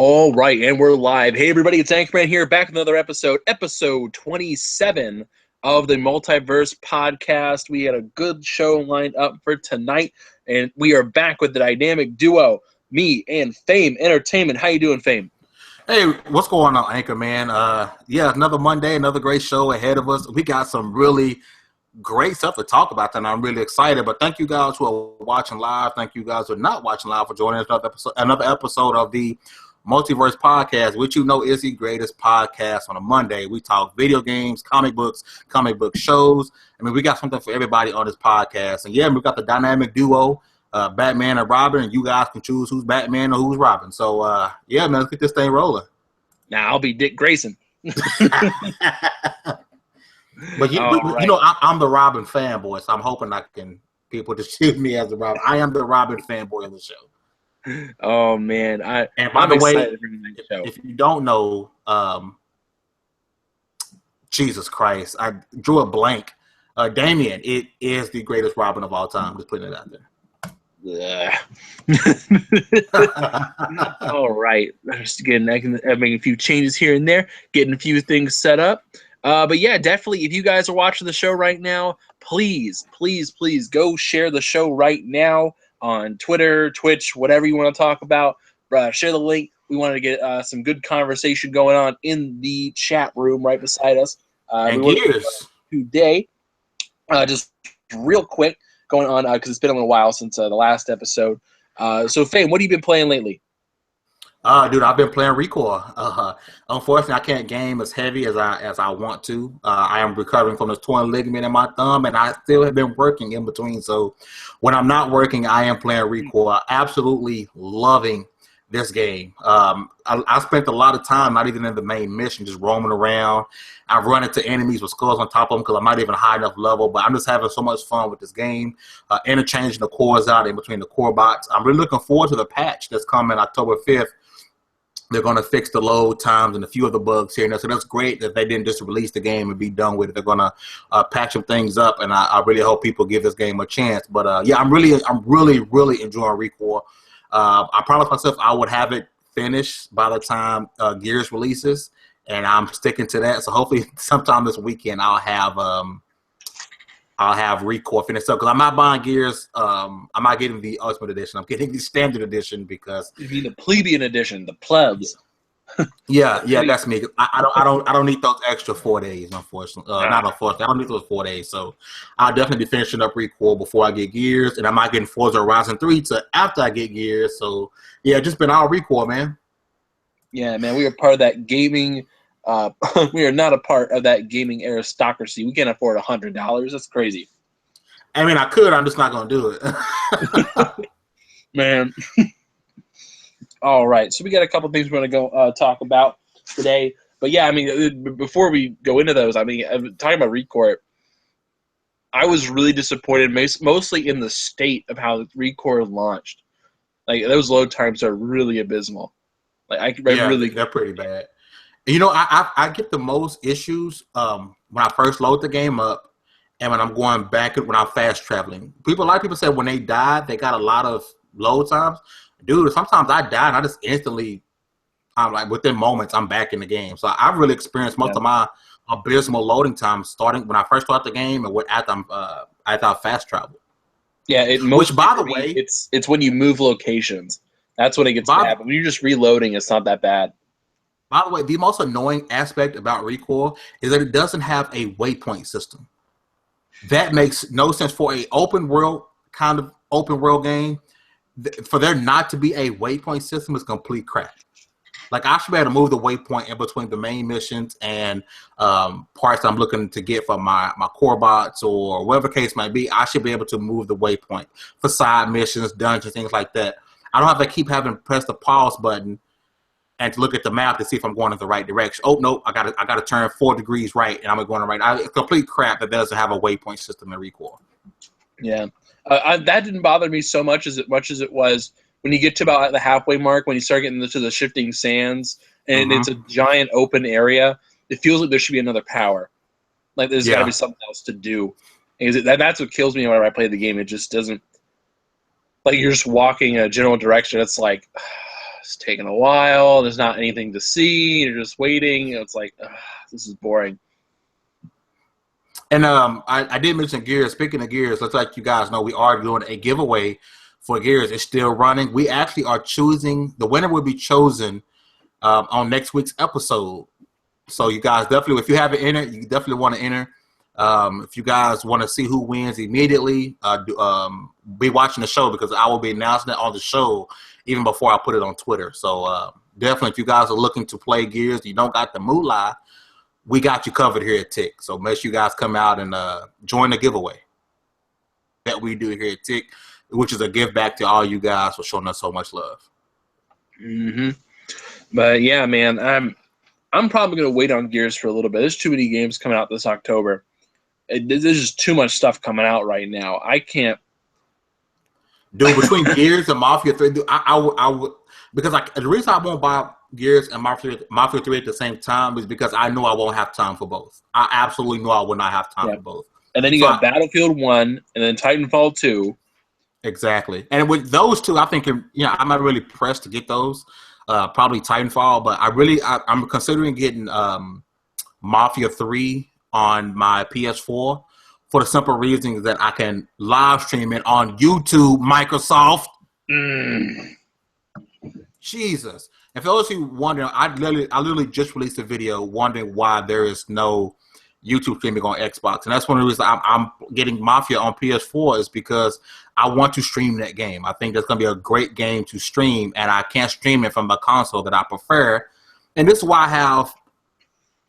All right, and we're live. Hey, everybody, it's Anchorman here, back with another episode 27 of the Multiverse podcast. We had a good show lined up for tonight, and we are back with the dynamic duo, me and Fame Entertainment. How you doing, Fame? Hey, what's going on, Anchorman? Yeah, another Monday, another great show ahead of us. We got some really great stuff to talk about, and I'm really excited. But thank you guys who are watching live. Thank you guys who are not watching live for joining us another episode of the Multiverse podcast, which you know is the greatest podcast on a Monday. We talk video games, comic books, comic book shows. I mean, we got something for everybody on this podcast. And yeah, we got the dynamic duo, Batman and Robin, and you guys can choose who's Batman or who's Robin. So yeah, man, let's get this thing rolling. Now I'll be Dick Grayson. But you know, I'm the Robin fanboy, so I'm hoping people to choose me as the Robin. I am the Robin fanboy of the show. Oh man! And by the way, if you don't know, Jesus Christ, I drew a blank. Damien, it is the greatest Robin of all time. Just putting it out there. All right, just making a few changes here and there, getting a few things set up. But yeah, definitely, if you guys are watching the show right now, please go share the show right now on Twitter, Twitch, whatever you want to talk about. Share the link. We wanted to get some good conversation going on in the chat room right beside us. And gears today, just real quick, going on because it's been a little while since the last episode. So, Fame, what have you been playing lately? Dude, I've been playing Recore. Unfortunately, I can't game as heavy as I want to. I am recovering from this torn ligament in my thumb, and I still have been working in between. So when I'm not working, I am playing Recore. Absolutely loving this game. I spent a lot of time not even in the main mission, just roaming around. I've run into enemies with skulls on top of them because I'm not even a high enough level, but I'm just having so much fun with this game, interchanging the cores out in between the core bots. I'm really looking forward to the patch that's coming October 5th. They're going to fix the load times and a few of the bugs here and there. So that's great that they didn't just release the game and be done with it. They're going to patch some things up, and I really hope people give this game a chance. But yeah, I'm really enjoying Recore. I promised myself I would have it finished by the time Gears releases, and I'm sticking to that. So hopefully sometime this weekend I'll have Recore finished up, because I'm not buying Gears. I'm not getting the Ultimate Edition. I'm getting the Standard Edition because you mean the Plebeian Edition, the plebs. Yeah, that's me. I don't need those extra 4 days, unfortunately. Not unfortunately, I don't need those 4 days. So I'll definitely be finishing up Recore before I get Gears, and I might get Forza Horizon 3 to after I get Gears. So yeah, just been all Recore, man. Yeah, man, we are part of that gaming. We are not a part of that gaming aristocracy. We can't afford $100. That's crazy. I mean, I could. I'm just not going to do it. Man. All right. So we got a couple things we're going to go talk about today. But yeah, I mean, before we go into those, I mean, talking about Recore, I was really disappointed, mostly in the state of how Recore launched. Like, those load times are really abysmal. Like, they're pretty bad. You know, I get the most issues when I first load the game up and when I'm going back when I'm fast traveling. A lot of people say when they die, they got a lot of load times. Dude, sometimes I die and I just instantly, I'm like, within moments, I'm back in the game. So I've really experienced most of my abysmal loading times starting when I first start the game and after I fast travel. Yeah, which, by the way, it's when you move locations. That's when it gets bad. But when you're just reloading, it's not that bad. By the way, the most annoying aspect about Recore is that it doesn't have a waypoint system. That makes no sense for a open world game. For there not to be a waypoint system is complete crap. Like, I should be able to move the waypoint in between the main missions and parts I'm looking to get from my core bots or whatever case might be. I should be able to move the waypoint for side missions, dungeons, things like that. I don't have to keep having to press the pause button and to look at the map to see if I'm going in the right direction. Oh, no, I got to turn 4 degrees right, and I'm going the right. It's complete crap that doesn't have a waypoint system in Recore. Yeah. That didn't bother me so much as it was when you get to about the halfway mark, when you start getting into the shifting sands, and it's a giant open area, it feels like there should be another power. Like, there's got to be something else to do. That's what kills me whenever I play the game. It just doesn't – like, you're just walking in a general direction. It's like – it's taking a while. There's not anything to see. You're just waiting. It's like, this is boring. And I did mention Gears. Speaking of Gears, let's let you guys know we are doing a giveaway for Gears. It's still running. We actually are choosing, the winner will be chosen on next week's episode. So you guys definitely, if you haven't entered, you definitely want to enter. If you guys want to see who wins immediately, be watching the show because I will be announcing it on the show even before I put it on Twitter. So definitely, if you guys are looking to play Gears, you don't got the moolah, we got you covered here at Tick. So make sure you guys come out and join the giveaway that we do here at Tick, which is a give back to all you guys for showing us so much love. Mm-hmm. But yeah, man, I'm probably going to wait on Gears for a little bit. There's too many games coming out this October. There's just too much stuff coming out right now. I can't. Dude, between Gears and Mafia 3, dude, I would, because the reason I won't buy Gears and Mafia 3 at the same time is because I know I won't have time for both. I absolutely know I will not have time for both. And then you got Battlefield 1 and then Titanfall 2. Exactly. And with those two, I think, I'm not really pressed to get those. Probably Titanfall, but I'm considering getting Mafia 3 on my PS4 for the simple reason that I can live stream it on YouTube, Microsoft. Jesus. And for those who wondering, I literally just released a video wondering why there is no YouTube streaming on Xbox. And that's one of the reasons I'm getting Mafia on PS4 is because I want to stream that game. I think that's going to be a great game to stream, and I can't stream it from a console that I prefer. And this is why I have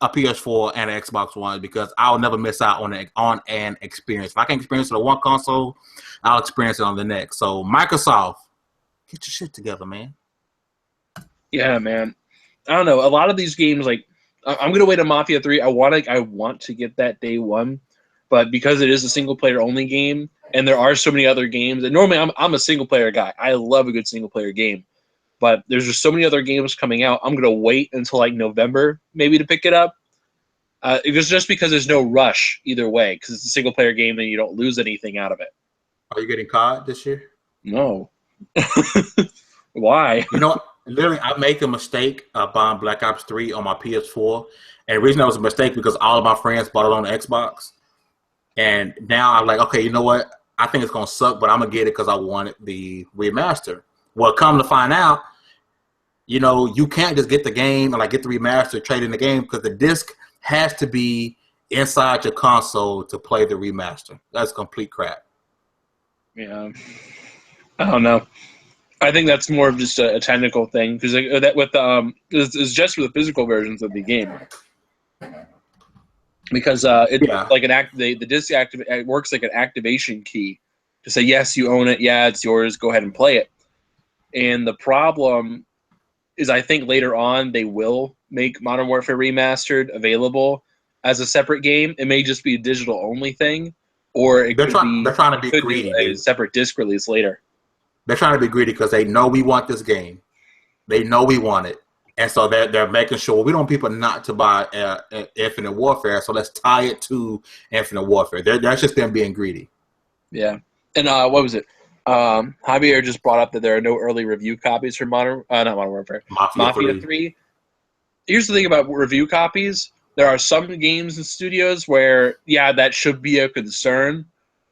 a PS4 and an Xbox One, because I'll never miss out on an experience. If I can experience it on one console, I'll experience it on the next. So Microsoft, get your shit together, man. Yeah, man. I don't know. A lot of these games, like, I'm gonna wait on Mafia 3. I want to get that day one, but because it is a single player only game, and there are so many other games, and normally I'm a single player guy. I love a good single player game, but there's just so many other games coming out. I'm gonna wait until like November maybe to pick it up. It was just because there's no rush either way, because it's a single player game and you don't lose anything out of it. Are you getting COD this year? No. Why? You know, literally, I made a mistake buying Black Ops 3 on my PS4. And the reason that was a mistake because all of my friends bought it on the Xbox. And now I'm like, okay, you know what? I think it's going to suck, but I'm going to get it because I wanted the remaster. Well, come to find out, you can't just get the game and get the remaster, trade in the game, because the disc has to be inside your console to play the remaster. That's complete crap. Yeah. I don't know. I think that's more of just a technical thing, because that with it's just for the physical versions of the game, because the disc it works like an activation key to say yes, you own it, yeah, it's yours, go ahead and play it. And the problem is, I think later on they will make Modern Warfare Remastered available as a separate game. It may just be a digital only thing, or they're trying to be greedy. A separate disc release later. They're trying to be greedy because they know we want this game. They know we want it. And so they're making sure we don't want people not to buy Infinite Warfare, so let's tie it to Infinite Warfare. That's just them being greedy. Yeah. And what was it? Javier just brought up that there are no early review copies for not Modern Warfare. Mafia 3. Here's the thing about review copies. There are some games and studios where, that should be a concern.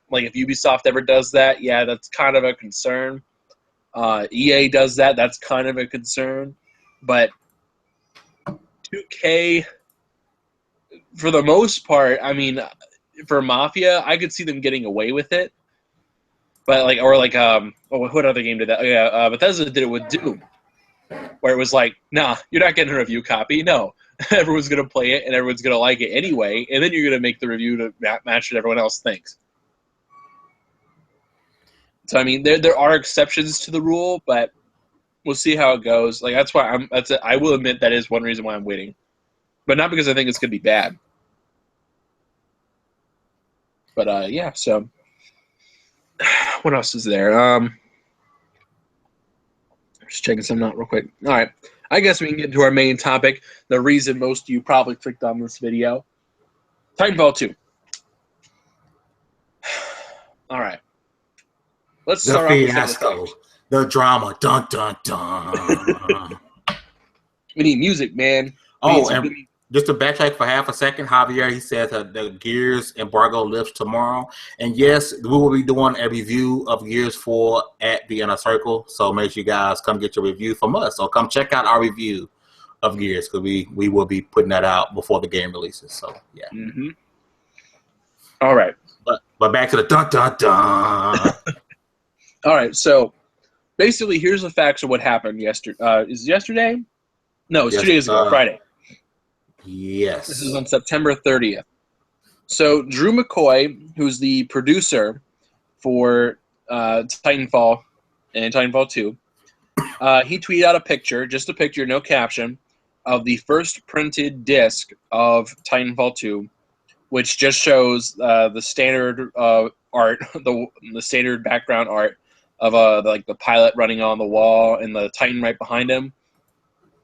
Like if Ubisoft ever does that, that's kind of a concern. EA does that, that's kind of a concern. But 2K, for the most part, I mean, for Mafia, I could see them getting away with it. But what other game did that? Bethesda did it with Doom, where it was like, nah, you're not getting a review copy. No, everyone's gonna play it and everyone's gonna like it anyway, and then you're gonna make the review to match what everyone else thinks. So I mean, there are exceptions to the rule, but we'll see how it goes. Like that's why I will admit that is one reason why I'm waiting, but not because I think it's gonna be bad. But so what else is there? Just checking something out real quick. All right, I guess we can get to our main topic. The reason most of you probably clicked on this video: Titanfall 2. All right. Let's start off with Fiasco. The drama. Dun, dun, dun. We need music, man. Oh, and just to backtrack for half a second, Javier, he says that the Gears embargo lifts tomorrow. And yes, we will be doing a review of Gears 4 at the Inner Circle. So make sure you guys come get your review from us. So come check out our review of Gears, because we will be putting that out before the game releases. So, yeah. Mm-hmm. All right. But back to the dun, dun, dun. All right, so basically here's the facts of what happened yesterday. Is it yesterday? No, it's 2 days ago, Friday. Yes. This is on September 30th. So Drew McCoy, who's the producer for Titanfall and Titanfall 2, he tweeted out a picture, just a picture, no caption, of the first printed disc of Titanfall 2, which just shows the standard art, the standard background art of the pilot running on the wall and the Titan right behind him.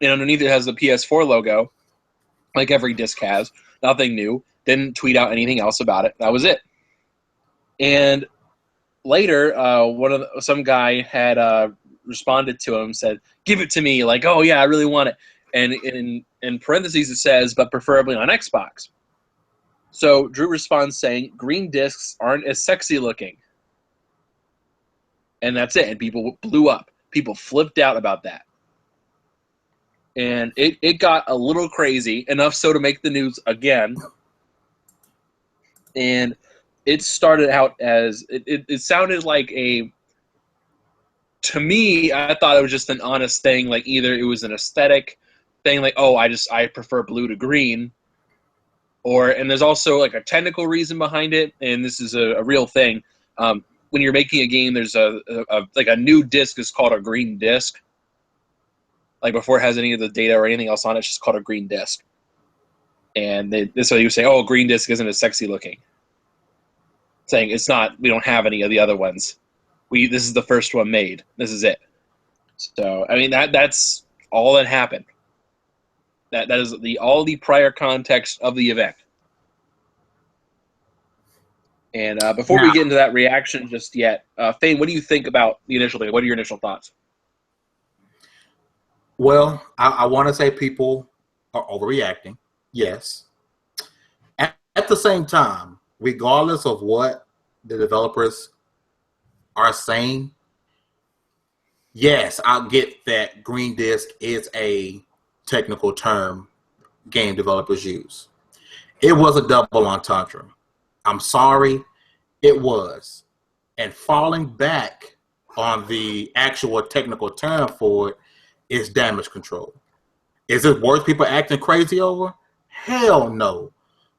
And underneath it has the PS4 logo, like every disc has. Nothing new. Didn't tweet out anything else about it. That was it. And later, some guy had responded to him, said, "Give it to me." Like, "Oh yeah, I really want it." And in parentheses it says, "but preferably on Xbox." So Drew responds saying, "Green discs aren't as sexy looking." And that's it. And people blew up. People flipped out about that. And it got a little crazy, enough so to make the news again. And it started out as, it sounded like to me, I thought it was just an honest thing. Like either it was an aesthetic thing, like, oh, I prefer blue to green. And there's also like a technical reason behind it. And this is a real thing. When you're making a game, there's like a new disc is called a green disc. Like before it has any of the data or anything else on it, it's just called a green disc. And this way you say, oh, green disc isn't as sexy looking. Saying it's not, we don't have any of the other ones. This is the first one made. This is it. So, I mean, that's all that happened. That is all the prior context of the event. And before we get into that reaction just yet, Fane, what do you think about the initial thing? What are your initial thoughts? Well, I want to say people are overreacting. Yes. At the same time, regardless of what the developers are saying, yes, I get that green disc is a technical term game developers use. It was a double entendre. I'm sorry, it was. And falling back on the actual technical term for it is damage control. Is it worth people acting crazy over? Hell no.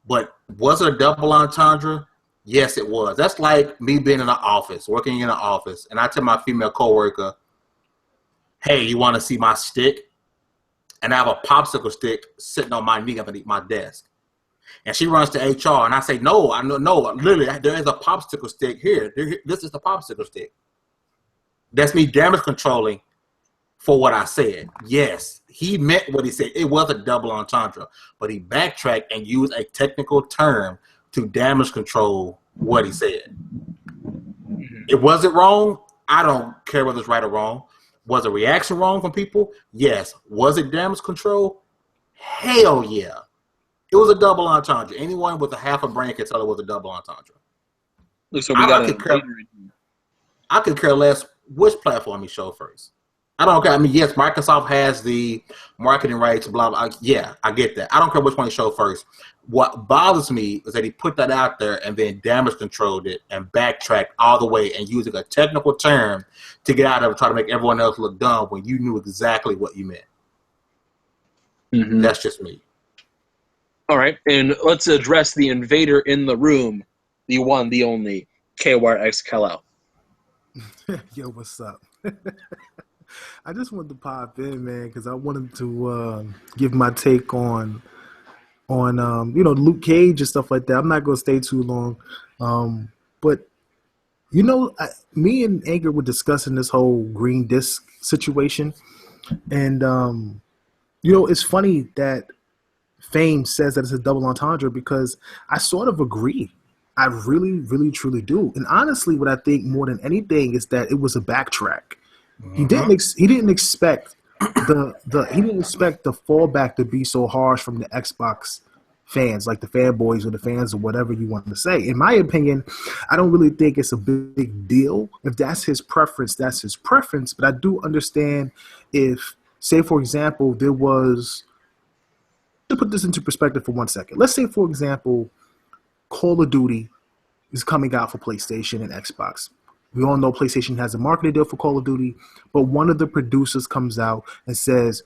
But was it a double entendre? Yes, it was. That's like me being in an office, working in an office, and I tell my female coworker, hey, you want to see my stick? And I have a popsicle stick sitting on my knee underneath my desk. And she runs to HR, and I say, no, literally, there is a popsicle stick here. This is the popsicle stick. That's me damage controlling for what I said. Yes, he meant what he said. It was a double entendre, but he backtracked and used a technical term to damage control what he said. It wasn't wrong. I don't care whether it's right or wrong. Was the reaction wrong from people? Yes. Was it damage control? Hell yeah. It was a double entendre. Anyone with a half a brain can tell it was a double entendre. Looks like we got I could care less which platform he showed first. I don't care. I mean, yes, Microsoft has the marketing rights, blah, blah. Yeah, I get that. I don't care which one he showed first. What bothers me is that he put that out there and then damage controlled it and backtracked all the way and using a technical term to get out of it, try to make everyone else look dumb when you knew exactly what you meant. Mm-hmm. That's just me. All right, and let's address the invader in the room, the one, the only, KYXKLL. Yo, what's up? I just wanted to pop in, man, because I wanted to give my take on Luke Cage and stuff like that. I'm not going to stay too long. But, me and Anchor were discussing this whole green disc situation. And, it's funny that Fame says that it's a double entendre because I sort of agree. I really, really, truly do. And honestly, what I think more than anything is that it was a backtrack. He didn't expect the fallback to be so harsh from the Xbox fans, like the fanboys or the fans or whatever you want to say. In my opinion, I don't really think it's a big deal. If that's his preference, that's his preference. But I do understand if, say, for example, there was, to put this into perspective for 1 second. Let's say, for example, Call of Duty is coming out for PlayStation and Xbox. We all know PlayStation has a marketing deal for Call of Duty, but one of the producers comes out and says,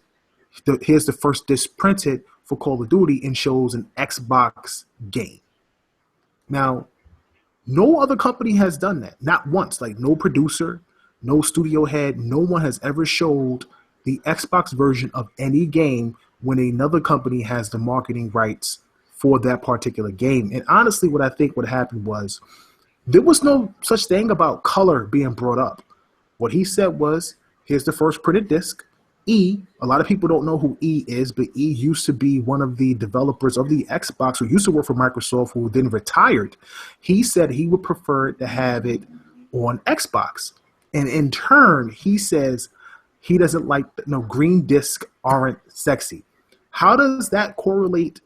here's the first disc printed for Call of Duty and shows an Xbox game. Now, no other company has done that. Not once. Like, no producer, no studio head, no one has ever showed the Xbox version of any game when another company has the marketing rights for that particular game. And honestly, what I think would happen was there was no such thing about color being brought up. What he said was, here's the first printed disc. E, a lot of people don't know who E is, but E used to be one of the developers of the Xbox who used to work for Microsoft, who then retired. He said he would prefer to have it on Xbox. And in turn, he says he doesn't like, green discs aren't sexy. How does that correlate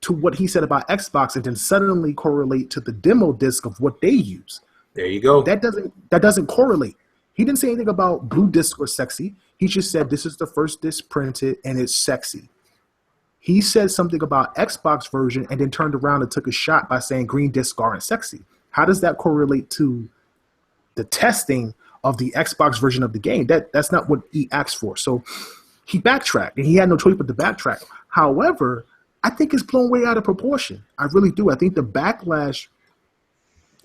to what he said about Xbox and then suddenly correlate to the demo disc of what they use? There you go. That doesn't correlate. He didn't say anything about blue disc or sexy. He just said this is the first disc printed and it's sexy. He said something about Xbox version and then turned around and took a shot by saying green discs aren't sexy. How does that correlate to the testing of the Xbox version of the game? That's not what he asked for. So he backtracked, and he had no choice but to backtrack. However, I think it's blown way out of proportion. I really do. I think the backlash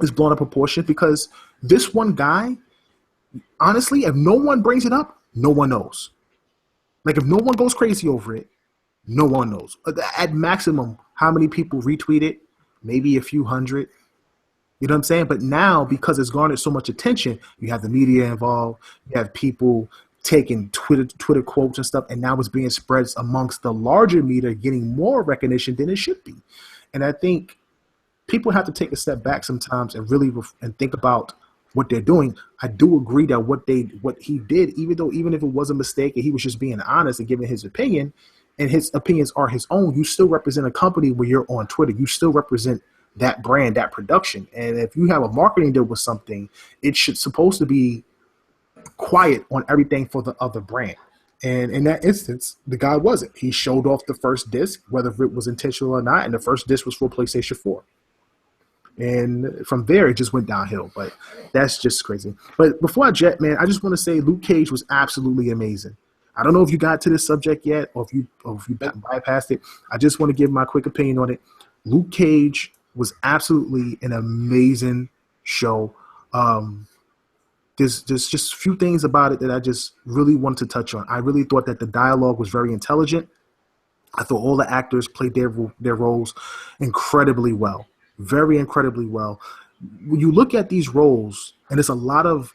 is blown out of proportion because this one guy, honestly, if no one brings it up, no one knows. Like, if no one goes crazy over it, no one knows. At maximum, how many people retweet it? Maybe a few hundred. You know what I'm saying? But now, because it's garnered so much attention, you have the media involved, you have people taking Twitter quotes and stuff, and now it's being spread amongst the larger media, getting more recognition than it should be. And I think people have to take a step back sometimes and really and think about what they're doing. I do agree that what he did, even if it was a mistake and he was just being honest and giving his opinion, and his opinions are his own, you still represent a company where you're on Twitter. You still represent that brand, that production. And if you have a marketing deal with something, it should supposed to be quiet on everything for the other brand. And in that instance, the guy wasn't. He showed off the first disc, whether it was intentional or not, and the first disc was for PlayStation 4. And from there, it just went downhill. But that's just crazy. But before I jet, man, I just want to say Luke Cage was absolutely amazing. I don't know if you got to this subject yet or if you bypassed it. I just want to give my quick opinion on it. Luke Cage was absolutely an amazing show. There's just a few things about it that I just really wanted to touch on. I really thought that the dialogue was very intelligent. I thought all the actors played their roles incredibly well, very incredibly well. When you look at these roles, and there's a lot of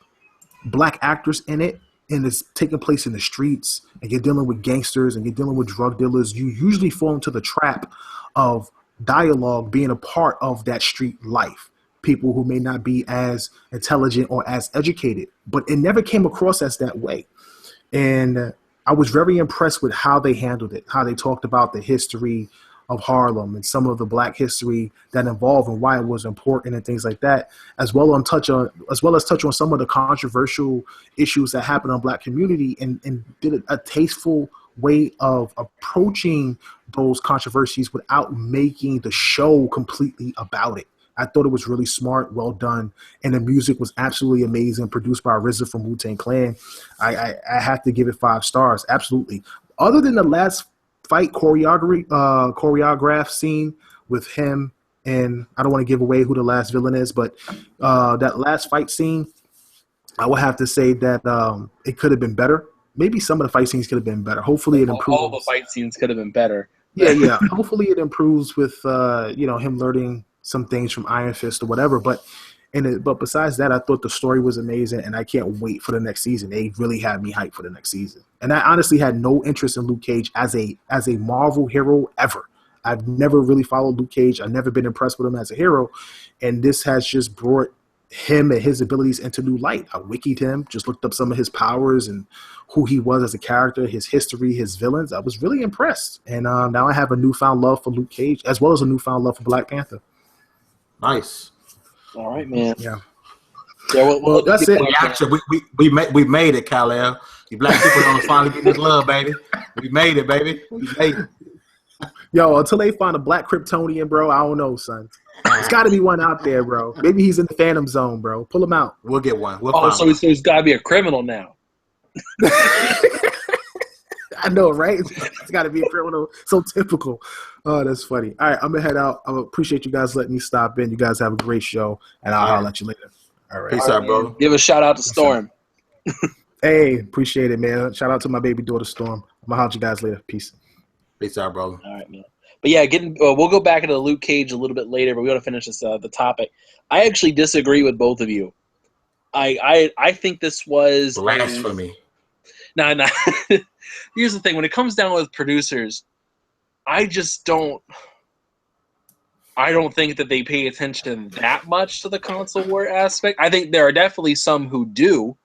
black actors in it, and it's taking place in the streets, and you're dealing with gangsters, and you're dealing with drug dealers, you usually fall into the trap of dialogue being a part of that street life. People who may not be as intelligent or as educated, but it never came across as that way. And I was very impressed with how they handled it, how they talked about the history of Harlem and some of the black history that involved and why it was important and things like that, as well as touch on some of the controversial issues that happened on black community and did a tasteful way of approaching those controversies without making the show completely about it. I thought it was really smart, well done, and the music was absolutely amazing, produced by RZA from Wu-Tang Clan. I have to give it 5 stars, absolutely. Other than the last fight choreograph scene with him, and I don't want to give away who the last villain is, but that last fight scene, I would have to say that it could have been better. Maybe some of the fight scenes could have been better. Hopefully it improves. All the fight scenes could have been better. Yeah. Hopefully it improves with him learning some things from Iron Fist or whatever. But besides that, I thought the story was amazing, and I can't wait for the next season. They really had me hyped for the next season. And I honestly had no interest in Luke Cage as a Marvel hero ever. I've never really followed Luke Cage. I've never been impressed with him as a hero. And this has just brought him and his abilities into new light. I wikied him, just looked up some of his powers and who he was as a character, his history, his villains. I was really impressed. And now I have a newfound love for Luke Cage, as well as a newfound love for Black Panther. Nice. All right, man. Yeah. Yeah, well that's it. We made it, Kal-El. You black people don't finally get this love, baby. We made it, baby. We made it. Yo, until they find a black Kryptonian, bro, I don't know, son. There's got to be one out there, bro. Maybe he's in the Phantom Zone, bro. Pull him out. We'll get one. So he's got to be a criminal now. I know, right? It's got to be a criminal. So typical. Oh, that's funny. All right, I'm going to head out. I appreciate you guys letting me stop in. You guys have a great show, and I'll let you later. All right. Peace out, brother. Give a shout out to Storm. Hey, appreciate it, man. Shout out to my baby daughter, Storm. I'm going to holler at you guys later. Peace. Peace out, brother. All right, man. But yeah, we'll go back into Luke Cage a little bit later, but we want to finish this the topic. I actually disagree with both of you. I think this was blasphemy. Nah. Here's the thing: when it comes down with producers, I don't think that they pay attention that much to the console war aspect. I think there are definitely some who do,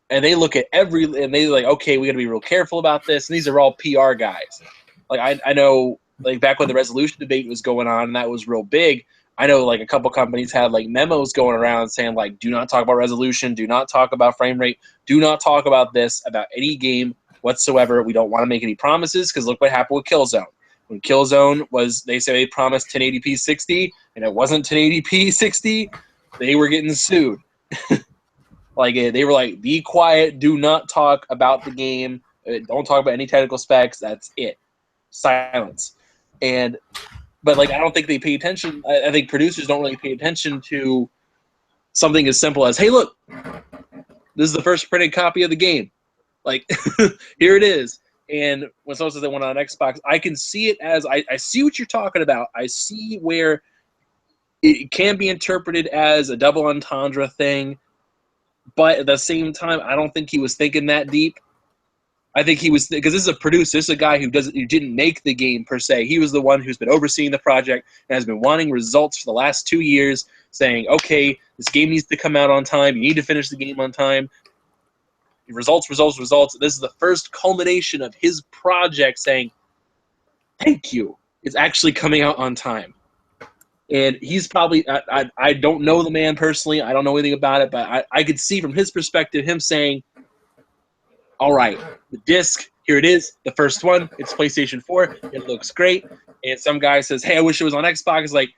and they look at and they're like, okay, we got to be real careful about this. And these are all PR guys. Like I know. Like back when the resolution debate was going on and that was real big, I know like a couple companies had like memos going around saying like, do not talk about resolution, do not talk about frame rate, do not talk about this, about any game whatsoever. We don't want to make any promises because look what happened with Killzone. When Killzone they said they promised 1080p 60 and it wasn't 1080p 60, they were getting sued. Like they were like, be quiet, do not talk about the game, don't talk about any technical specs, that's it. Silence. But like I don't think they pay attention. I think producers don't really pay attention to something as simple as, hey, look, this is the first printed copy of the game. Like, here it is. And when someone says they want it on Xbox, I can see it as I see what you're talking about. I see where it can be interpreted as a double entendre thing, but at the same time, I don't think he was thinking that deep. I think he was, because this is a producer, this is a guy who didn't make the game per se. He was the one who's been overseeing the project and has been wanting results for the last 2 years, saying, okay, this game needs to come out on time. You need to finish the game on time. Results. This is the first culmination of his project saying, thank you. It's actually coming out on time. And he's probably, I don't know the man personally. I don't know anything about it, but I could see from his perspective him saying, all right, the disc, here it is, the first one. It's PlayStation 4. It looks great. And some guy says, hey, I wish it was on Xbox. It's like,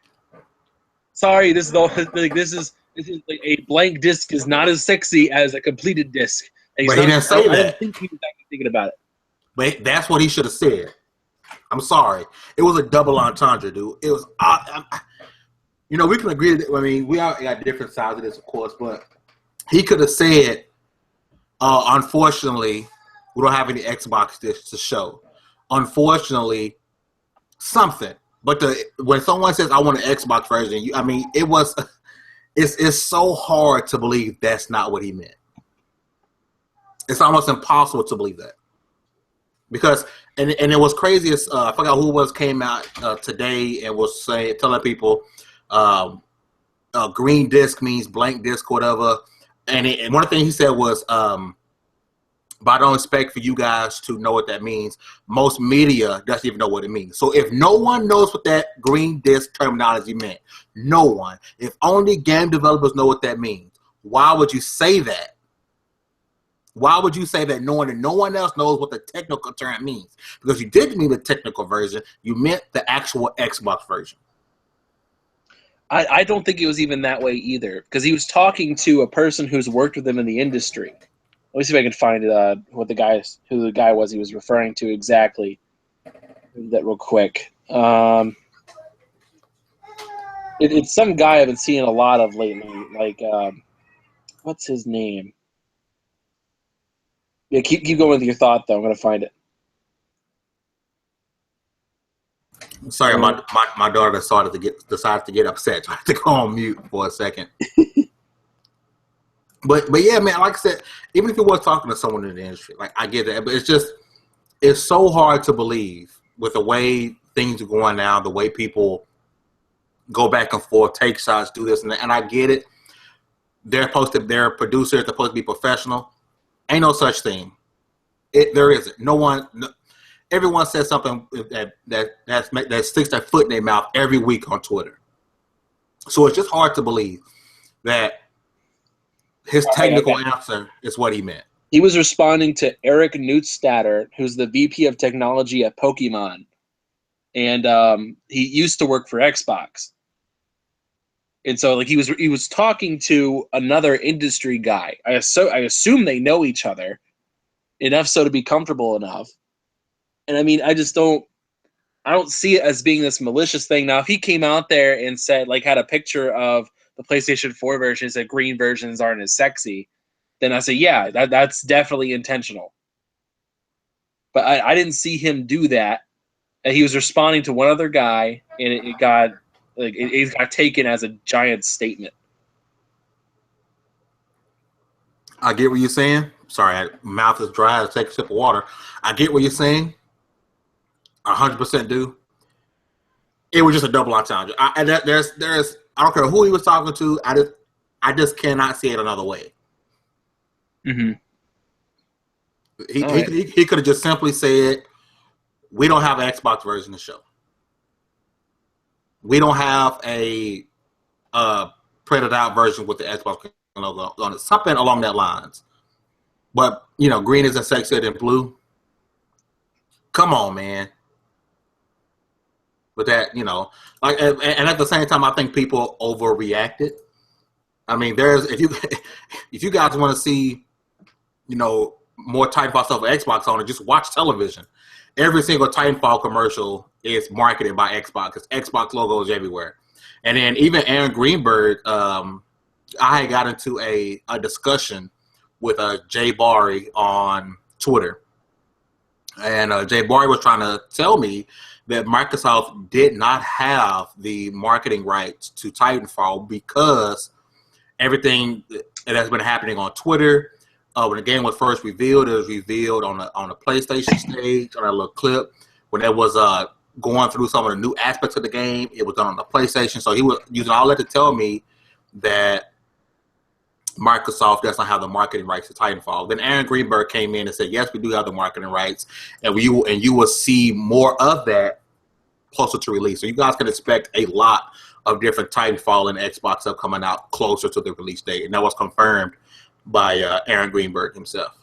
sorry, this is like a blank disc is not as sexy as a completed disc. And but he didn't say that. I don't think he was actually thinking about it. But that's what he should have said. I'm sorry. It was a double entendre, dude. It was, we can agree that, I mean, we all got different sides of this, of course, but he could have said, unfortunately, we don't have any Xbox discs to show. Unfortunately, something. But when someone says, I want an Xbox version, it's so hard to believe that's not what he meant. It's almost impossible to believe that. Because, and it was crazy as, I forgot who came out today and was telling people, green disc means blank disc, whatever. And one thing he said was, but I don't expect for you guys to know what that means. Most media doesn't even know what it means. So if no one knows what that green disc terminology meant, no one, if only game developers know what that means, why would you say that? Why would you say that knowing that no one else knows what the technical term means? Because you didn't mean the technical version. You meant the actual Xbox version. I don't think it was even that way either, because he was talking to a person who's worked with him in the industry. Let me see if I can find who the guy was he was referring to exactly. That real quick. It's some guy I've been seeing a lot of lately. Like, what's his name? Yeah, keep going with your thought though. I'm gonna find it. Sorry, my daughter decided to get upset. So I have to go on mute for a second. But yeah, man, like I said, even if you was talking to someone in the industry, like I get that, but it's so hard to believe with the way things are going now, the way people go back and forth, take shots, do this and that, and I get it. their producers are supposed to be professional. Ain't no such thing. There isn't. Everyone says something that sticks their foot in their mouth every week on Twitter. So it's just hard to believe that his technical answer is what he meant. He was responding to Eric Newtstatter, who's the VP of technology at Pokemon. And he used to work for Xbox. And so like he was talking to another industry guy. I assume they know each other enough so to be comfortable enough. And I mean, I don't see it as being this malicious thing. Now, if he came out there and said, like, had a picture of the PlayStation 4 version, said green versions aren't as sexy, then I say, yeah, that's definitely intentional. But I didn't see him do that. And he was responding to one other guy, and it got taken as a giant statement. I get what you're saying. Sorry, my mouth is dry. Let's take a sip of water. I get what you're saying. 100% do. It was just a double entendre. I don't care who he was talking to. I just cannot see it another way. Mm-hmm. He could have just simply said, "We don't have an Xbox version of the show. We don't have a printed out version with the Xbox logo on it." Something along that lines. But green isn't sexier than blue. Come on, man. But that, and at the same time, I think people overreacted. I mean, if you guys want to see, more Titanfall stuff with Xbox on it, just watch television. Every single Titanfall commercial is marketed by Xbox because Xbox logos everywhere. And then even Aaron Greenberg, I had got into a discussion with Jay Barry on Twitter. And Jay Barry was trying to tell me that Microsoft did not have the marketing rights to Titanfall because everything that has been happening on Twitter, when the game was first revealed, it was revealed on the PlayStation stage, on that little clip. When it was going through some of the new aspects of the game, it was done on the PlayStation. So he was using all that to tell me that Microsoft does not have the marketing rights to Titanfall. Then Aaron Greenberg came in and said, yes, we do have the marketing rights, and you will see more of that closer to release. So you guys can expect a lot of different Titanfall and Xbox stuff coming out closer to the release date, and that was confirmed by Aaron Greenberg himself.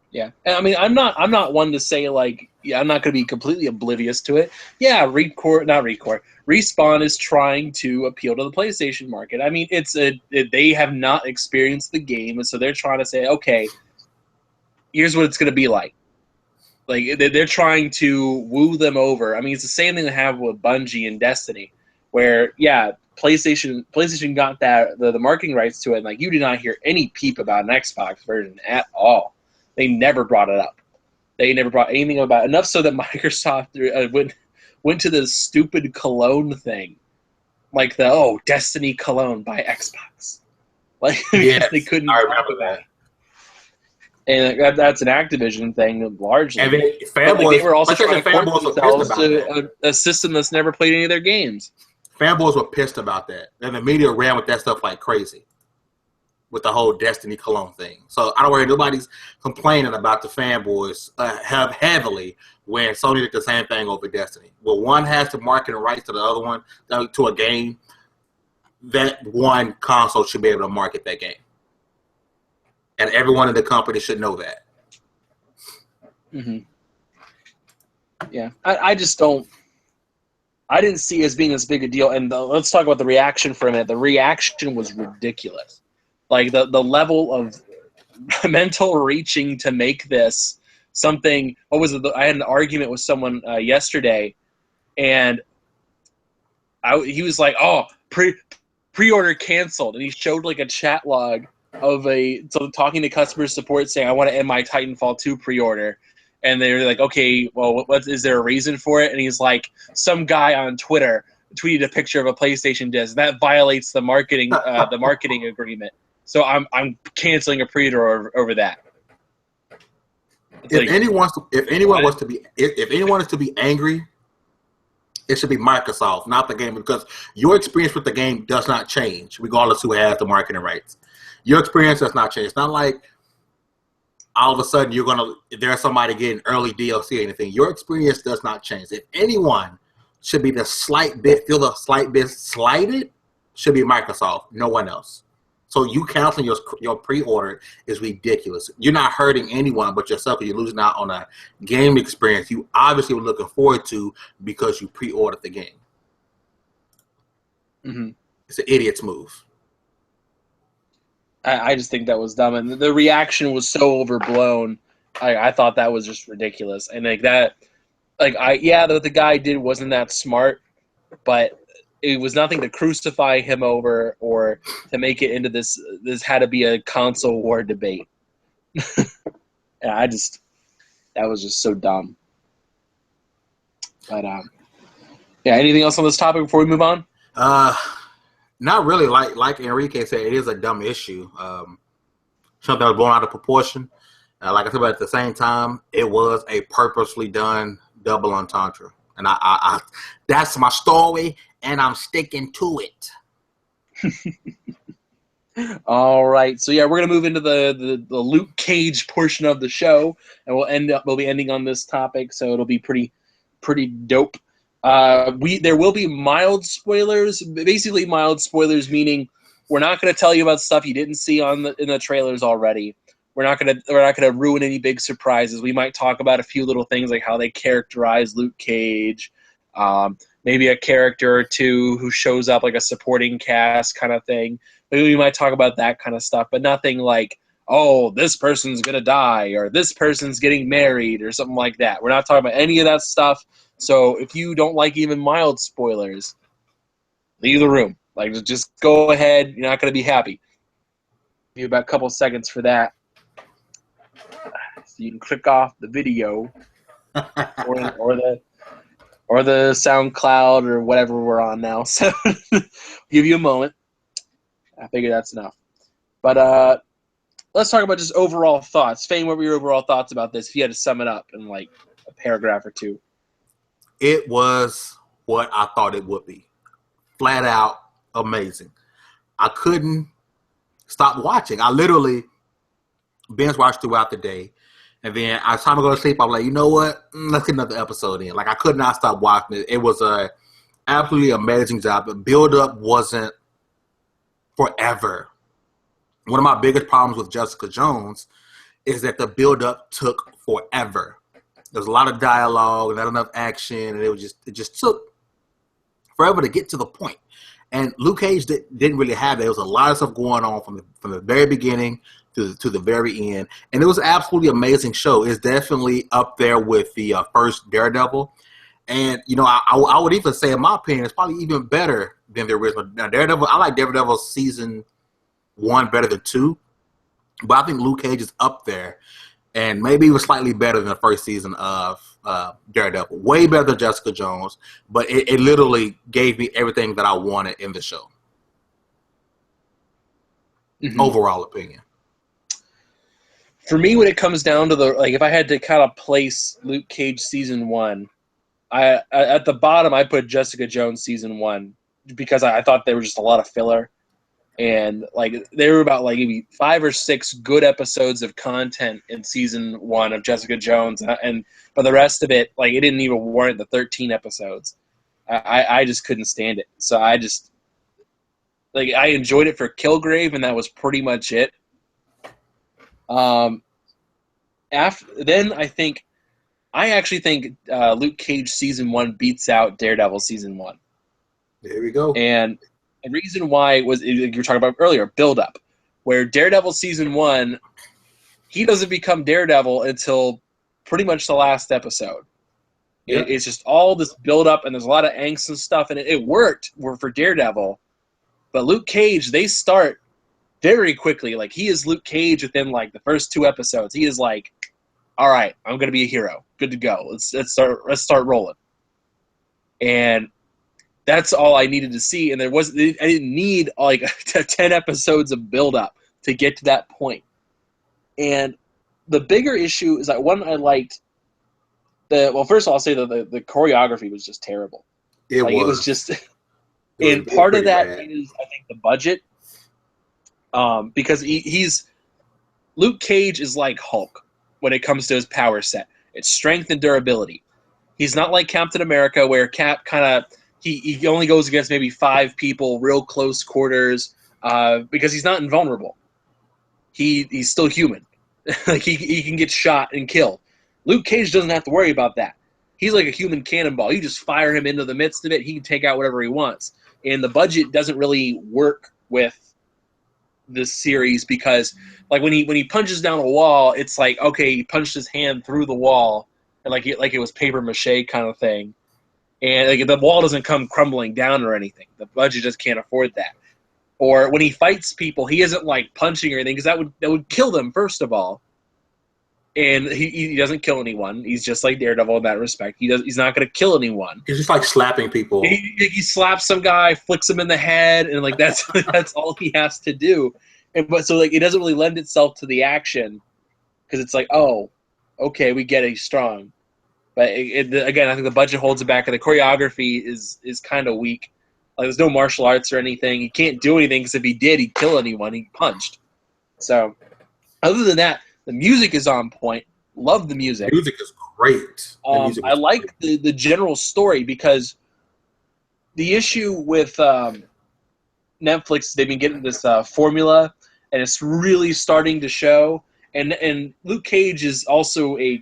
Yeah, and I mean, I'm not one to say like, yeah, I'm not going to be completely oblivious to it. Yeah, Respawn is trying to appeal to the PlayStation market. I mean, they have not experienced the game, and so they're trying to say, okay, here's what it's going to be like. Like they're trying to woo them over. I mean, it's the same thing they have with Bungie and Destiny, where PlayStation got the marketing rights to it, and like you did not hear any peep about an Xbox version at all. They never brought it up. They never brought anything about it. Enough so that Microsoft went to this stupid cologne thing, like Destiny cologne by Xbox. Like yes, they couldn't talk about it. And that's an Activision thing largely. And they were also trying to port themselves to a system that's never played any of their games. Fanboys were pissed about that. And the media ran with that stuff like crazy with the whole Destiny cologne thing. So I don't worry, nobody's complaining about the fanboys heavily when Sony did the same thing over Destiny. Well, one has the marketing rights to the other one, to a game, that one console should be able to market that game. And everyone in the company should know that. Mm-hmm. Yeah, I just don't. I didn't see it as being as big a deal. And let's talk about the reaction for a minute. The reaction was ridiculous. Like the level of mental reaching to make this something. What was it? I had an argument with someone yesterday, and he was like, "Oh, pre-order canceled," and he showed like a chat log of talking to customer support saying, "I want to end my Titanfall 2 pre-order." And they were like, okay, well, is there a reason for it? And he's like, some guy on Twitter tweeted a picture of a PlayStation disc. That violates the marketing agreement. So I'm canceling a pre-order over that. If anyone is to be angry, it should be Microsoft, not the game, because your experience with the game does not change regardless who has the marketing rights. Your experience does not change. It's not like all of a sudden there's somebody getting early DLC or anything. Your experience does not change. If anyone should be feel the slight bit slighted, should be Microsoft, no one else. So you canceling your pre-order is ridiculous. You're not hurting anyone but yourself, and you're losing out on a game experience you obviously were looking forward to because you pre-ordered the game. Mm-hmm. It's an idiot's move. I just think that was dumb, and the reaction was so overblown. I thought that was just ridiculous, and that the guy did wasn't that smart, but it was nothing to crucify him over or to make it into this. This had to be a console war debate, and that was just so dumb. But anything else on this topic before we move on? Not really. Like Enrique said, it is a dumb issue. Something that was blown out of proportion. Like I said, but at the same time, it was a purposely done double entendre. And I that's my story, and I'm sticking to it. All right. So we're gonna move into the Luke Cage portion of the show, and we'll be ending on this topic, so it'll be pretty dope. There will be mild spoilers. Basically, mild spoilers meaning we're not going to tell you about stuff you didn't see in the trailers already. We're not going to ruin any big surprises. We might talk about a few little things like how they characterize Luke Cage, maybe a character or two who shows up like a supporting cast kind of thing. Maybe we might talk about that kind of stuff, but nothing like, oh, this person's going to die or this person's getting married or something like that. We're not talking about any of that stuff. So if you don't like even mild spoilers, leave the room. Just go ahead. You're not going to be happy. Give you about a couple seconds for that. So you can click off the video or the SoundCloud or whatever we're on now. So give you a moment. I figure that's enough. But let's talk about just overall thoughts. Fane, what were your overall thoughts about this if you had to sum it up in a paragraph or two? It was what I thought it would be. Flat out amazing. I couldn't stop watching. I literally binge watched throughout the day. And then by the time I go to sleep, I'm like, you know what? Let's get another episode in. I could not stop watching it. It was a absolutely amazing job. The build-up wasn't forever. One of my biggest problems with Jessica Jones is that the build-up took forever. There's a lot of dialogue, not enough action, and it just took forever to get to the point. And Luke Cage didn't really have that. There was a lot of stuff going on from the very beginning to the very end, and it was an absolutely amazing show. It's definitely up there with the first Daredevil, and I would even say, in my opinion, it's probably even better than the original. Now, Daredevil, I like Daredevil season 1 better than 2, but I think Luke Cage is up there. And maybe it was slightly better than the first season of Daredevil. Way better than Jessica Jones. But it literally gave me everything that I wanted in the show. Mm-hmm. Overall opinion. For me, when it comes down to if I had to kind of place Luke Cage season 1, I at the bottom I put Jessica Jones season 1 because I thought there was just a lot of filler. And there were about maybe 5 or 6 good episodes of content in season 1 of Jessica Jones, and for the rest of it, it didn't even warrant the 13 episodes. I just couldn't stand it. So I just I enjoyed it for Kilgrave, and that was pretty much it. Then I actually think Luke Cage season 1 beats out Daredevil season 1. There we go. And the reason why was you were talking about earlier, build up, where Daredevil season 1, he doesn't become Daredevil until pretty much the last episode. Yeah. It's just all this build up, and there's a lot of angst and stuff, and it worked for Daredevil. But Luke Cage, they start very quickly. He is Luke Cage within the first 2 episodes. He is all right, I'm gonna be a hero. Good to go. Let's start rolling. And that's all I needed to see, and I didn't need 10 episodes of build-up to get to that point. And the bigger issue is that one I liked first of all, I'll say that the choreography was just terrible. It was just, and part of that is I think the budget, because he's Luke Cage is like Hulk when it comes to his power set. It's strength and durability. He's not like Captain America, where Cap kind of he only goes against maybe 5 people, real close quarters, because he's not invulnerable. He's still human. Like he can get shot and killed. Luke Cage doesn't have to worry about that. He's like a human cannonball. You just fire him into the midst of it. He can take out whatever he wants. And the budget doesn't really work with this series because, like, when he punches down a wall, it's like, okay, he punched his hand through the wall, and like it was paper mache kind of thing. And like, the wall doesn't come crumbling down or anything. The budget just can't afford that. Or when he fights people, he isn't like punching or anything because that would kill them, first of all. And he doesn't kill anyone. He's just like Daredevil in that respect. He's not going to kill anyone. He's just like slapping people. He slaps some guy, flicks him in the head, and like that's all he has to do. But so like it doesn't really lend itself to the action because it's like, oh, okay, we get it, he's strong. But again, I think the budget holds it back, and the choreography is kind of weak. Like there's no martial arts or anything. He can't do anything because if he did, he'd kill anyone. He punched. So other than that, the music is on point. Love the music. The music is great. I like the general story because the issue with Netflix, they've been getting this formula, and it's really starting to show. And Luke Cage is also a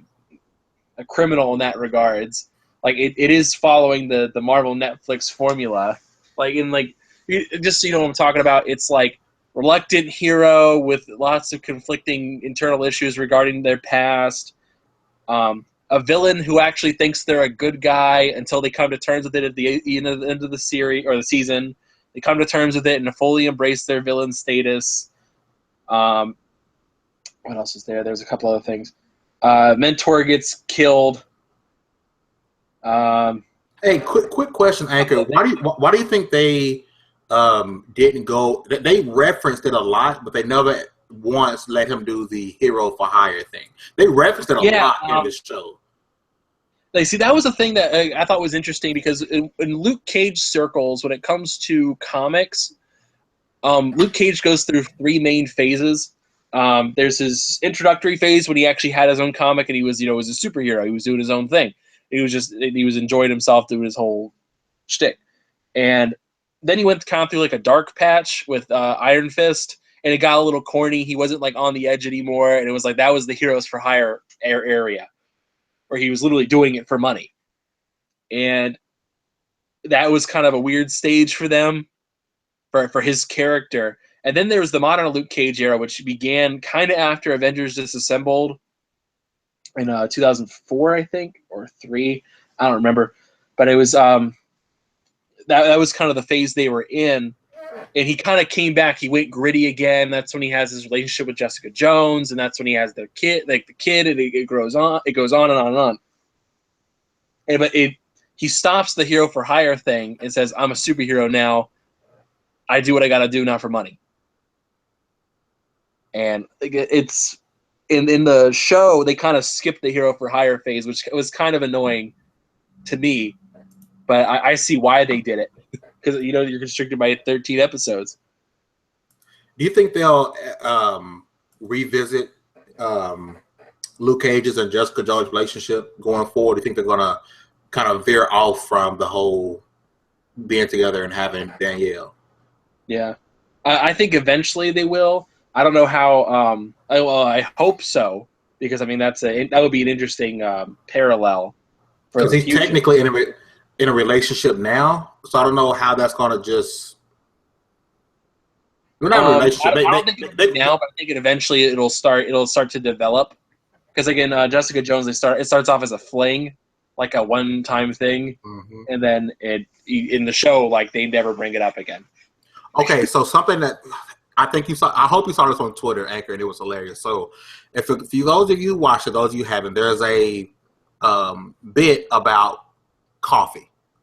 criminal in that regards. Like it is following the Marvel Netflix formula. Like just so you know what I'm talking about, it's like reluctant hero with lots of conflicting internal issues regarding their past. A villain who actually thinks they're a good guy until they come to terms with it at the end of the series or the season. They come to terms with it and fully embrace their villain status. What else is there? There's a couple other things. Mentor gets killed. Hey, quick question, Anchor. Why do you think they didn't go? They referenced it a lot, but they never once let him do the hero for hire thing. They referenced it a lot in this show. Like, see, that was a thing that I thought was interesting because in Luke Cage circles, when it comes to comics, Luke Cage goes through 3 main phases. There's his introductory phase when he actually had his own comic and he was, was a superhero. He was doing his own thing. He was enjoying himself doing his whole shtick. And then he went kind of through like a dark patch with Iron Fist, and it got a little corny. He wasn't like on the edge anymore, and it was like that was the Heroes for Hire area, where he was literally doing it for money. And that was kind of a weird stage for them, for his character. And then there was the modern Luke Cage era, which began kind of after Avengers Disassembled in 2004, I think, or 3. I don't remember. But it was that was kind of the phase they were in. And he kind of came back. He went gritty again. That's when he has his relationship with Jessica Jones, and that's when he has the kid, and it grows on. It goes on and on and on. But he stops the hero for hire thing and says, "I'm a superhero now. I do what I got to do, not for money." And it's in the show they kind of skipped the hero for hire phase, which was kind of annoying to me. But I see why they did it. Because, you're constricted by 13 episodes. Do you think they'll revisit Luke Cage's and Jessica Jones' relationship going forward? Do you think they're going to kind of veer off from the whole being together and having Danielle? Yeah. I think eventually they will. I don't know how. I hope so. Because, that would be an interesting parallel. Because he's technically in a relationship now, so I don't know how that's going to just. We're not in a relationship. I don't think now, but I think eventually it'll start to develop. Because again, Jessica Jones, it starts off as a fling, like a one-time thing, and then in the show, like they never bring it up again. Okay, so something that I think you saw. I hope you saw this on Twitter, Anchor, and it was hilarious. So, if those of you watch it, those of you haven't, there's a bit about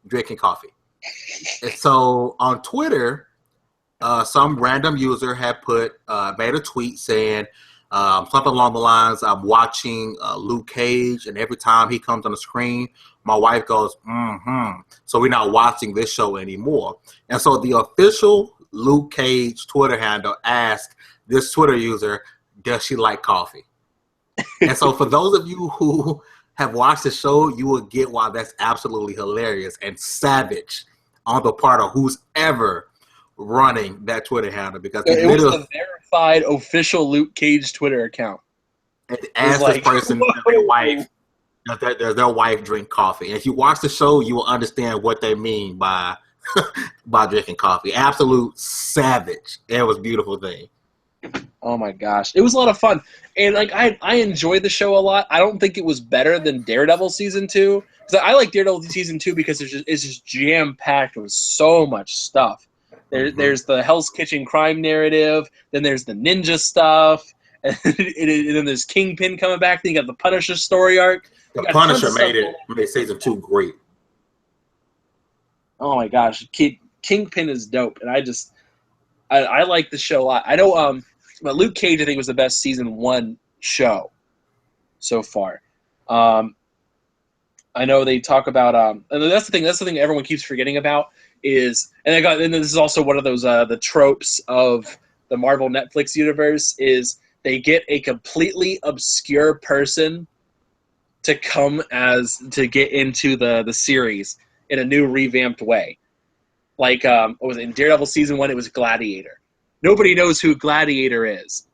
drinking coffee. And so on Twitter, some random user had made a tweet saying something along the lines, "I'm watching Luke Cage, and every time he comes on the screen, my wife goes, so we're not watching this show anymore." And so the official Luke Cage Twitter handle asked this Twitter user, "Does she like coffee?" And so for those of you who have watched the show, you will get why that's absolutely hilarious and savage on the part of who's ever running that Twitter handle, because it was a verified official Luke Cage Twitter account. It asked this person does their wife drink coffee. And if you watch the show, you will understand what they mean by drinking coffee. Absolute savage. It was a beautiful thing. Oh my gosh, it was a lot of fun, and like I enjoyed the show a lot. I don't think it was better than Daredevil season 2, because I like Daredevil season 2 because it's just jam packed with so much stuff. There's the Hell's Kitchen crime narrative, then there's the ninja stuff, and then there's Kingpin coming back. Then you got the Punisher story arc. The Punisher made season 2 great. Oh my gosh, Kingpin is dope, and I like the show a lot. I know, but Luke Cage I think was the best season 1 show so far. I know they talk about, and that's the thing everyone keeps forgetting about is, and this is also one of those the tropes of the Marvel Netflix universe is they get a completely obscure person to get into the series in a new revamped way. Like, what was it, in Daredevil season 1, it was Gladiator. Nobody knows who Gladiator is.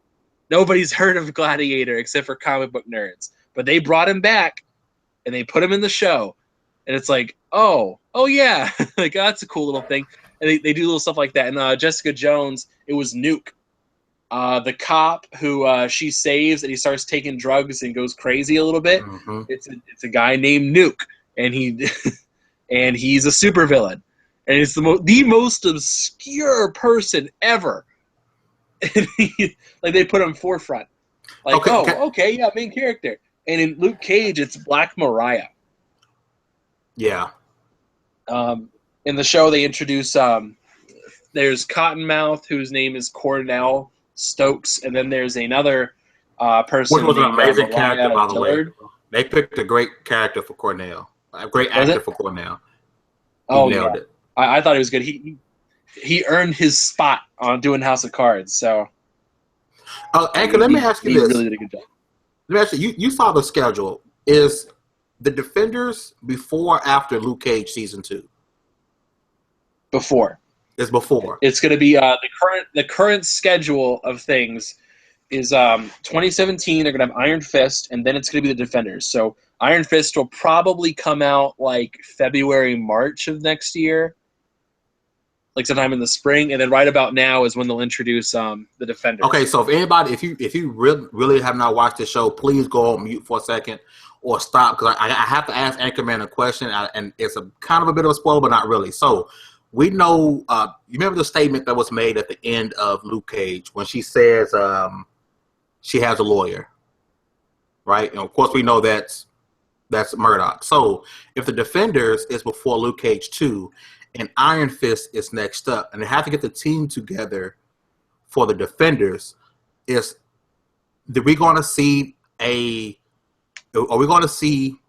Nobody's heard of Gladiator except for comic book nerds. But they brought him back, and they put him in the show. And it's like, oh yeah. Like, that's a cool little thing. And they do little stuff like that. And Jessica Jones, it was Nuke. The cop who she saves, and he starts taking drugs and goes crazy a little bit. Mm-hmm. It's a guy named Nuke. And he's a supervillain. And it's the most obscure person ever. And like they put him forefront. Like, okay, yeah, main character. And in Luke Cage, it's Black Mariah. Yeah. In the show, they introduce there's Cottonmouth, whose name is Cornell Stokes, and then there's another person. Which was an amazing Mariah character, by the Dillard. way. They picked a great character for Cornell. A great actor for Cornell. He nailed it. I thought he was good. He earned his spot on doing House of Cards. So, Anchor, let me ask you this. Really did a good job. Let me ask you. You saw the schedule. Is the Defenders before or after Luke Cage season 2? Before. It's before. It's going to be the current schedule of things is 2017. They're going to have Iron Fist, and then it's going to be the Defenders. So Iron Fist will probably come out like February, March of next year, like sometime in the spring, and then right about now is when they'll introduce the Defenders. Okay, so if you really have not watched the show, please go on mute for a second or stop, because I have to ask Anchorman a question, and it's a kind of a bit of a spoiler, but not really. So we know, you remember the statement that was made at the end of Luke Cage when she says she has a lawyer, right? And of course we know that's Murdoch. So if the Defenders is before Luke Cage 2 and Iron Fist is next up, and they have to get the team together for the Defenders, are we going to see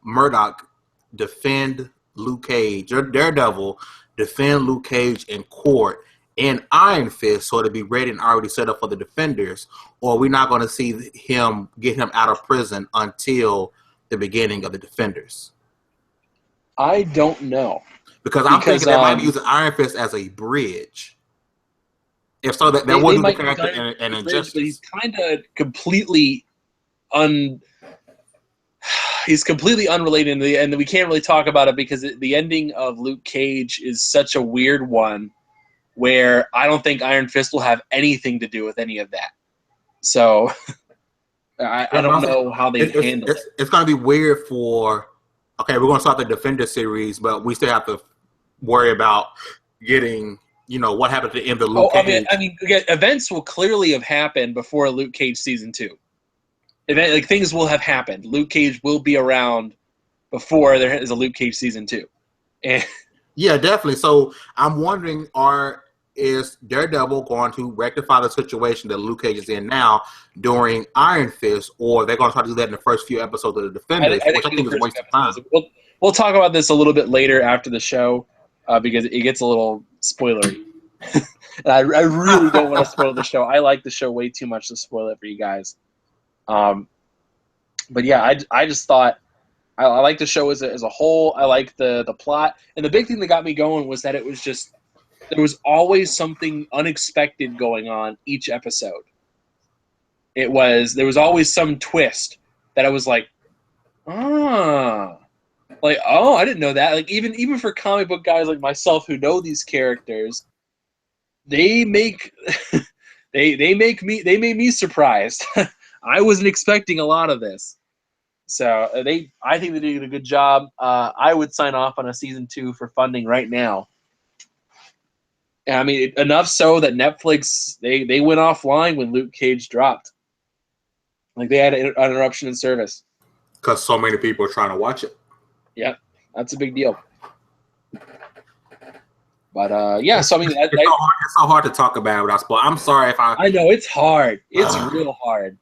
Murdoch defend Luke Cage, or Daredevil defend Luke Cage in court in Iron Fist, so to be ready and already set up for the Defenders, or are we not going to see him get him out of prison until the beginning of the Defenders? I don't know. Because I'm thinking they might be using Iron Fist as a bridge. If so, that wouldn't be the character and Injustice. But he's kind of completely he's completely unrelated, and we can't really talk about it because the ending of Luke Cage is such a weird one where I don't think Iron Fist will have anything to do with any of that. So I don't know how they handle it. It's going to be weird for, we're going to start the Defender series, but we still have to worry about getting, what happened to the end of Luke Cage. I mean, events will clearly have happened before Luke Cage season 2. Things will have happened. Luke Cage will be around before there is a Luke Cage season 2. And yeah, definitely. So I'm wondering, is Daredevil going to rectify the situation that Luke Cage is in now during Iron Fist, or they're going to try to do that in the first few episodes of the Defenders, which I think is a waste of time. We'll talk about this a little bit later after the show because it gets a little spoilery. And I really don't want to spoil the show. I like the show way too much to spoil it for you guys. But yeah, I just thought I like the show as a whole. I like the plot, and the big thing that got me going was that it was just there was always something unexpected going on each episode. There was always some twist that I was like, I didn't know that. Like even for comic book guys like myself who know these characters, they make they made me surprised. I wasn't expecting a lot of this. So I think they did a good job. I would sign off on a season 2 for funding right now. And I mean, enough so that Netflix they went offline when Luke Cage dropped. Like they had an interruption in service because so many people are trying to watch it. Yeah, that's a big deal. But yeah, so I mean, it's so hard to talk about without spoil. I'm sorry if I know it's hard. It's real hard.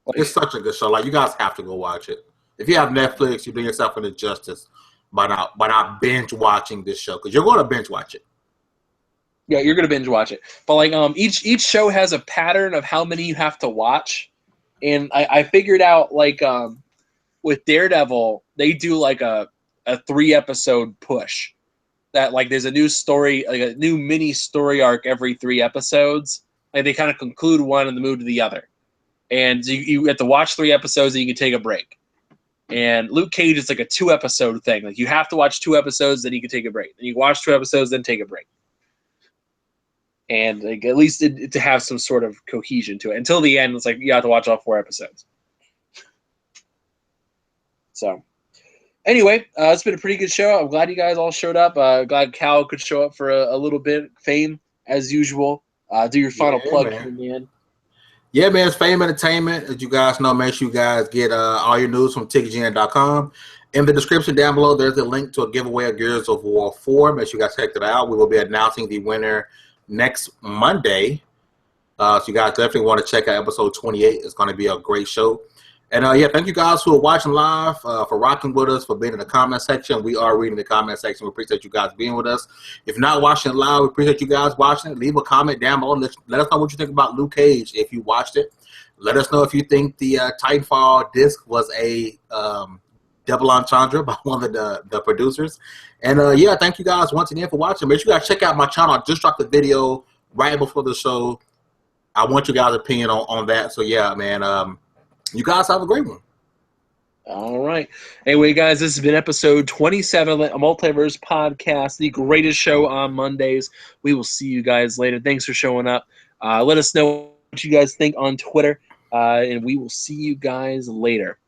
Like, it's such a good show. Like you guys have to go watch it. If you have Netflix, you're doing yourself an injustice by not binge watching this show because you're going to binge watch it. Yeah, you're going to binge watch it. But like each show has a pattern of how many you have to watch, and I figured out like with Daredevil they do like a 3-episode push. That like there's a new story, like a new mini story arc every 3 episodes. Like they kind of conclude one and then move to the other. And you have to watch 3 episodes and you can take a break. And Luke Cage is like a 2-episode thing. Like you have to watch 2 episodes, then you can take a break. Then you watch 2 episodes, then take a break. And like at least to have some sort of cohesion to it. Until the end, it's like you have to watch all 4 episodes. So anyway, it's been a pretty good show. I'm glad you guys all showed up. Glad Cal could show up for a little bit. Fame, as usual. Do your final plug, man. Yeah, man, it's Fame Entertainment. As you guys know, make sure you guys get all your news from ticketgn.com. In the description down below, there's a link to a giveaway of Gears of War 4. Make sure you guys check that out. We will be announcing the winner next Monday. So you guys definitely want to check out episode 28. It's going to be a great show. And yeah, thank you guys who are watching live, for rocking with us, for being in the comment section. We are reading the comment section. We appreciate you guys being with us. If not watching it live, we appreciate you guys watching it. Leave a comment down below. Let us know what you think about Luke Cage if you watched it. Let us know if you think the Titanfall disc was a double entendre by one of the producers. And yeah, thank you guys once again for watching. Make sure you guys check out my channel. I just dropped the video right before the show. I want you guys' opinion on that. So yeah, man. You guys have a great one. All right. Anyway, guys, this has been episode 27 of Multiverse Podcast, the greatest show on Mondays. We will see you guys later. Thanks for showing up. Let us know what you guys think on Twitter, and we will see you guys later.